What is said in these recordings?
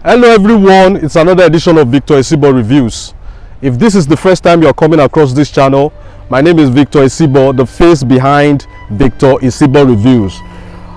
Hello everyone, it's another edition of Victor Isibo Reviews. If this is the first time you're coming across this channel, my name is Victor Isibo, the face behind Victor Isibo Reviews.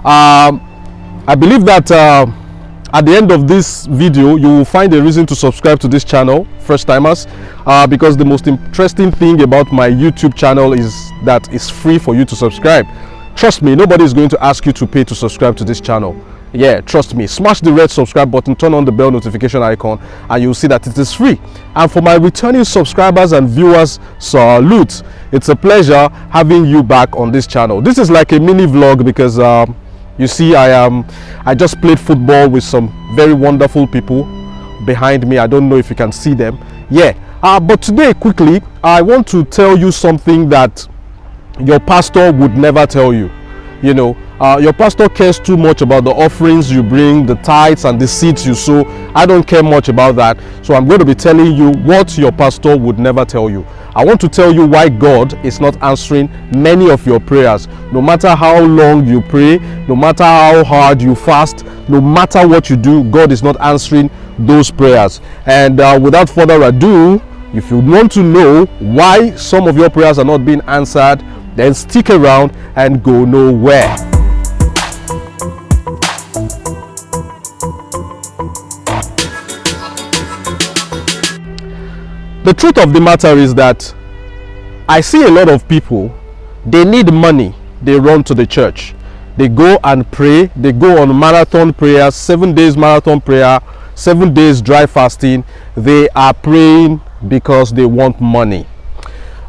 I believe that at the end of this video, you will find a reason to subscribe to this channel, first timers, because the most interesting thing about my YouTube channel is that it's free for you to subscribe. Trust me, nobody is going to ask you to pay to subscribe to this channel. Yeah, trust me. Smash the red subscribe button, turn on the bell notification icon, and you'll see that it is free. And for my returning subscribers and viewers, salute. It's a pleasure having you back on this channel. This is like a mini vlog because you see I just played football with some very wonderful people behind me. I don't know if you can see them. Yeah, but today quickly I want to tell you something that your pastor would never tell you. You know, your pastor cares too much about the offerings you bring, the tithes and the seeds you sow. I don't care much about that. So I'm going to be telling you what your pastor would never tell you. I want to tell you why God is not answering many of your prayers. No matter how long you pray, no matter how hard you fast, no matter what you do, God is not answering those prayers. And without further ado, if you want to know why some of your prayers are not being answered, then stick around and go nowhere. The truth of the matter is that I see a lot of people, they need money, they run to the church. They go and pray, they go on marathon prayers, 7 days marathon prayer, 7 days dry fasting. They are praying because they want money.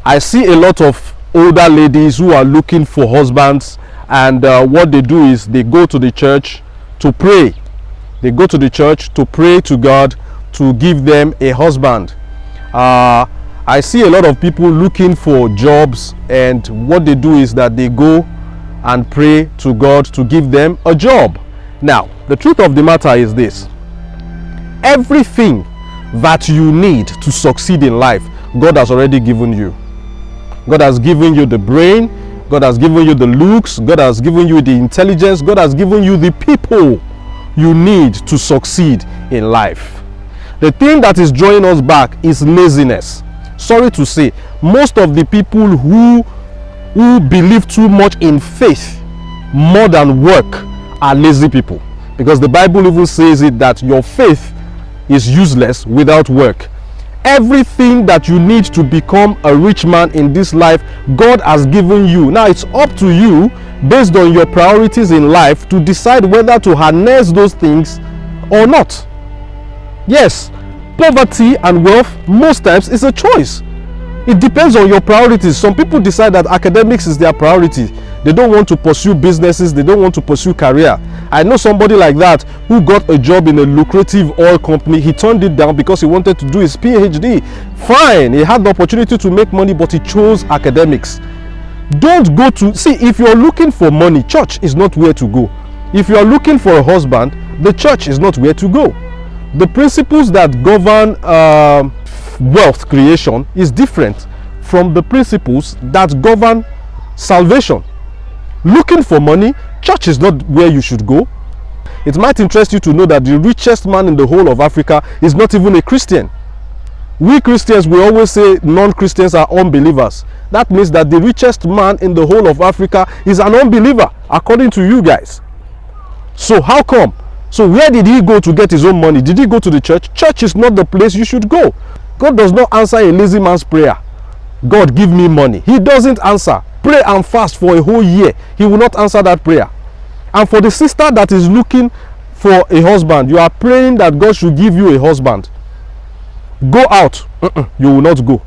I see a lot of older ladies who are looking for husbands, and what they do is they go to the church to pray. They go to the church to pray to God to give them a husband. I see a lot of people looking for jobs, and what they do is that they go and pray to God to give them a job. Now, the truth of the matter is this: everything that you need to succeed in life, God has already given you. God has given you the brain, God has given you the looks, God has given you the intelligence, God has given you the people you need to succeed in life. The thing that is drawing us back is laziness. Sorry to say, most of the people who believe too much in faith more than work are lazy people, because the Bible even says it that your faith is useless without work. Everything that you need to become a rich man in this life, God has given you. Now it's up to you, based on your priorities in life, to decide whether to harness those things or not. Yes, poverty and wealth most times is a choice. It depends on your priorities. Some people decide that academics is their priority. They don't want to pursue businesses, they don't want to pursue career. I know somebody like that who got a job in a lucrative oil company. He turned it down because he wanted to do his PhD. Fine, he had the opportunity to make money, but he chose academics. Don't go to, see, if you're looking for money, church is not where to go. If you're looking for a husband, the church is not where to go. The principles that govern wealth creation is different from the principles that govern salvation. Looking for money, church is not where you should go. It might interest you to know that the richest man in the whole of Africa is not even a Christian. We Christians, we always say non-Christians are unbelievers. That means that the richest man in the whole of Africa is an unbeliever, according to you guys. So how come? So where did he go to get his own money? Did he go to the church? Church is not the place you should go. God does not answer a lazy man's prayer. God, give me money. He doesn't answer. Pray and fast for a whole year. He will not answer that prayer. And for the sister that is looking for a husband, you are praying that God should give you a husband. Go out. You will not go.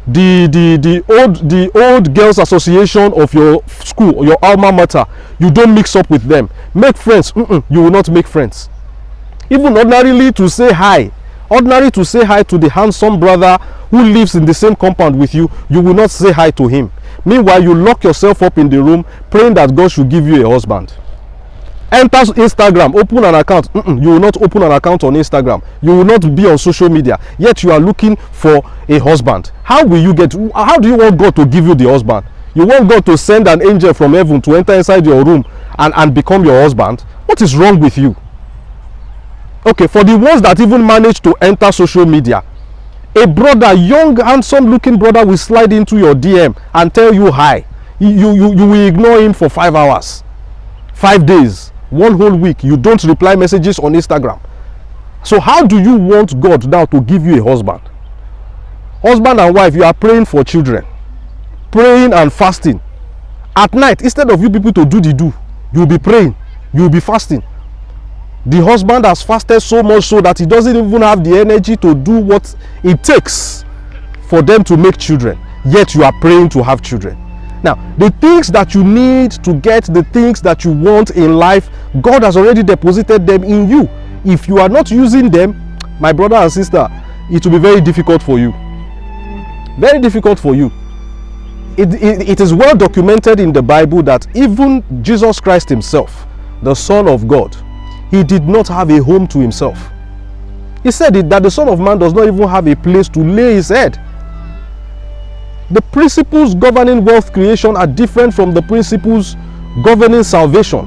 The old girls association of your school, your alma mater, you don't mix up with them. Make friends. You will not make friends. Even ordinarily to say hi, to the handsome brother who lives in the same compound with you, you will not say hi to him. Meanwhile, you lock yourself up in the room praying that God should give you a husband. Enter Instagram, open an account. You will not open an account on Instagram. You will not be on social media. Yet you are looking for a husband. How do you want God to give you the husband? You want God to send an angel from heaven to enter inside your room and become your husband? What is wrong with you? Okay, for the ones that even manage to enter social media, a brother, young, handsome looking brother, will slide into your DM and tell you hi. You will ignore him for 5 hours, 5 days, 1 whole week. You don't reply messages on Instagram. So how do you want God now to give you a husband? Husband and wife, you are praying for children, praying and fasting. At night, instead of you people to do the do, you'll be praying, you'll be fasting. The husband has fasted so much so that he doesn't even have the energy to do what it takes for them to make children, yet you are praying to have children. Now, the things that you need to get, the things that you want in life, God has already deposited them in you. If you are not using them, my brother and sister, it will be very difficult for you. Very difficult for you. It is well documented in the Bible that even Jesus Christ himself, the Son of God, he did not have a home to himself. He said that the Son of Man does not even have a place to lay his head. The principles governing wealth creation are different from the principles governing salvation.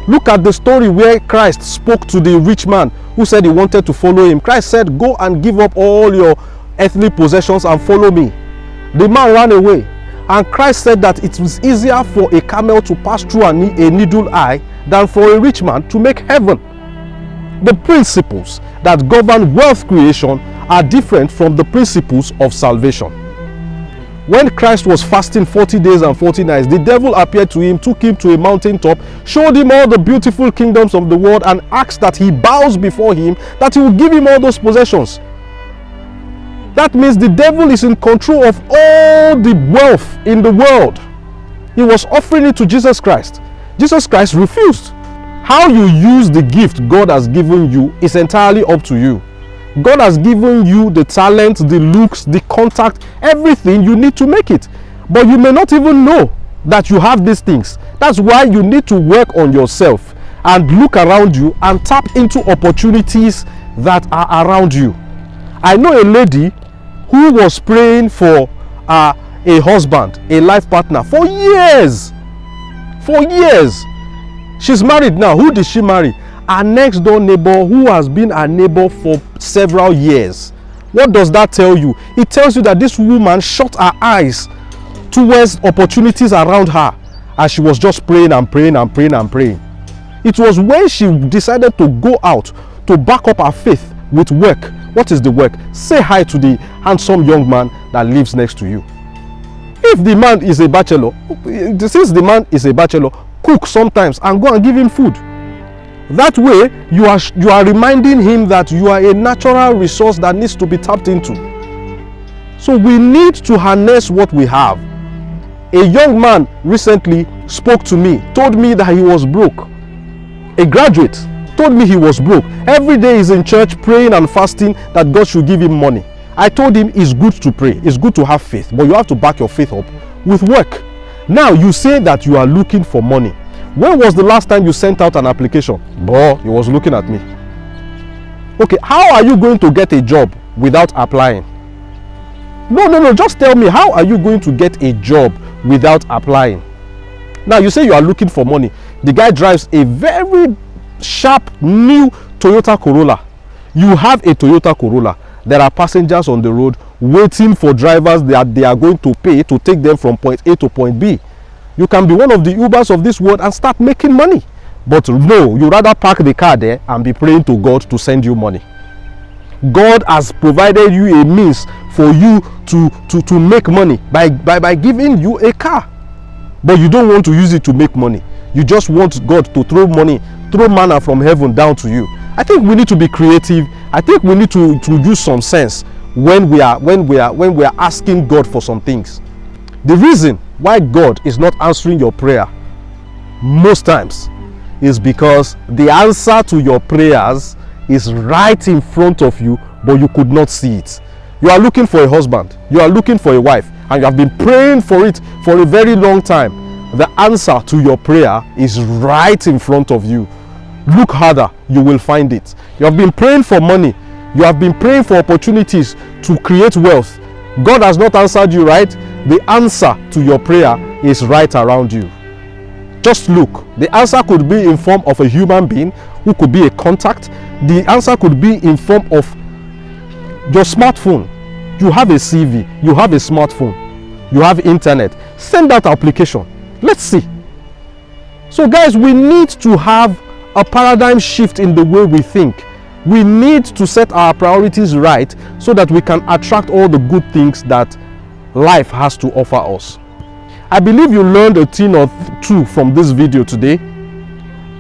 Look at the story where Christ spoke to the rich man who said he wanted to follow him. Christ said, go and give up all your earthly possessions and follow me. The man ran away. And Christ said that it was easier for a camel to pass through a needle eye than for a rich man to make heaven. The principles that govern wealth creation are different from the principles of salvation. When Christ was fasting 40 days and 40 nights, the devil appeared to him, took him to a mountaintop, showed him all the beautiful kingdoms of the world, and asked that he bows before him, that he will give him all those possessions. That means the devil is in control of all the wealth in the world. He was offering it to Jesus Christ. Jesus Christ refused. How you use the gift God has given you is entirely up to you. God has given you the talent, the looks, the contact, everything you need to make it. But you may not even know that you have these things. That's why you need to work on yourself and look around you and tap into opportunities that are around you. I know a lady who was praying for a husband, a life partner, for years. For years. She's married now. Who did she marry? Her next door neighbor, who has been her neighbor for several years. What does that tell you? It tells you that this woman shut her eyes towards opportunities around her as she was just praying and praying and praying and praying. It was when she decided to go out to back up her faith with work. What is the work? Say hi to the handsome young man that lives next to you. If the man is a bachelor, since the man is a bachelor, cook sometimes and go and give him food. That way, you are reminding him that you are a natural resource that needs to be tapped into. So we need to harness what we have. A young man recently spoke to me, told me that he was broke. A graduate told me he was broke. Every day he's in church praying and fasting that God should give him money. I told him it's good to pray, it's good to have faith, but you have to back your faith up with work. Now you say that you are looking for money. When was the last time you sent out an application? Boy, he was looking at me. Okay, how are you going to get a job without applying? No, just tell me, how are you going to get a job without applying? Now you say you are looking for money. The guy drives a very sharp new Toyota Corolla. You have a Toyota Corolla. There are passengers on the road waiting for drivers that they are going to pay to take them from point A to point B. You can be one of the Ubers of this world and start making money. But no, you rather park the car there and be praying to God to send you money. God has provided you a means for you to make money by giving you a car. But you don't want to use it to make money. You just want God to throw manna from heaven down to you. I think we need to be creative. I think we need to use some sense when we are asking God for some things. The reason why God is not answering your prayer most times is because the answer to your prayers is right in front of you, but you could not see it. You are looking for a husband, you are looking for a wife, and you have been praying for it for a very long time. The answer to your prayer is right in front of you. Look harder, you will find it. You have been praying for money, you have been praying for opportunities to create wealth. God has not answered you, right? The answer to your prayer is right around you. Just look. The answer could be in form of a human being who could be a contact. The answer could be in form of your smartphone. You have a CV, you have a smartphone, you have internet. Send that application. Let's see. So guys, we need to have a paradigm shift in the way we think. We need to set our priorities right so that we can attract all the good things that life has to offer us. I believe you learned a thing or two from this video today.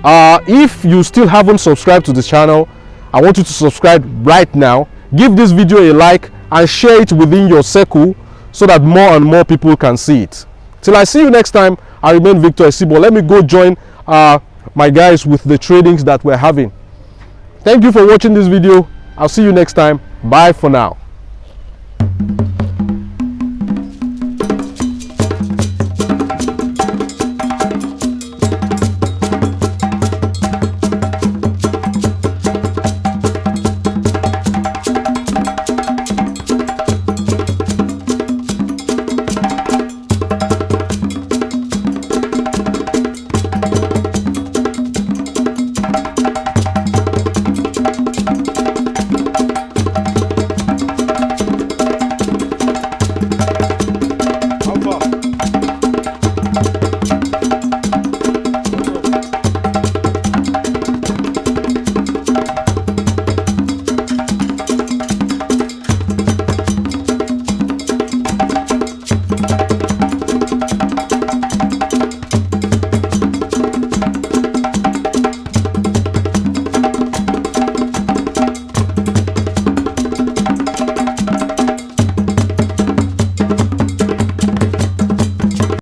If you still haven't subscribed to the channel, I want you to subscribe right now. Give this video a like and share it within your circle so that more and more people can see it. Till I see you next time, I remain Victor Esibo. Let me go join my guys with the tradings that we're having. Thank you for watching this video. I'll see you next time. Bye for now.